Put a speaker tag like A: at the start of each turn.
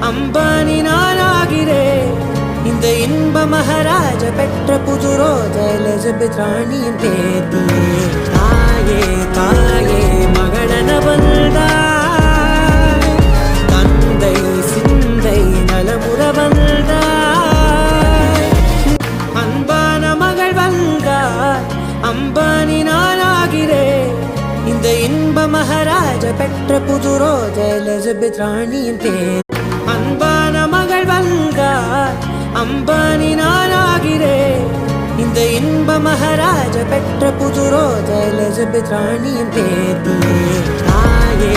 A: அம்பானி நானாகிறேன். இந்த இன்ப மகாராஜ பெற்ற புது ரோஜா எலிசபெத் ராணியின் பேத்தியே. தாயே தாயே மகளன வந்தாய், தந்தை சிந்தை நலமுற வந்தாய். அன்பான மகள் வந்தாய், அம்பானி நானாகிறேன். இந்த இன்ப மகாராஜ பெற்ற புது ரோஜா எலிசபெத் ராணியின் பேர். அன்பான மகள் வந்தாய், அம்பானி நானாகிறேன். இந்த இன்ப மகாராஜ பெற்ற புது ரோஜா எலிசபெத் ராணியின் பேத்தியே. தாயே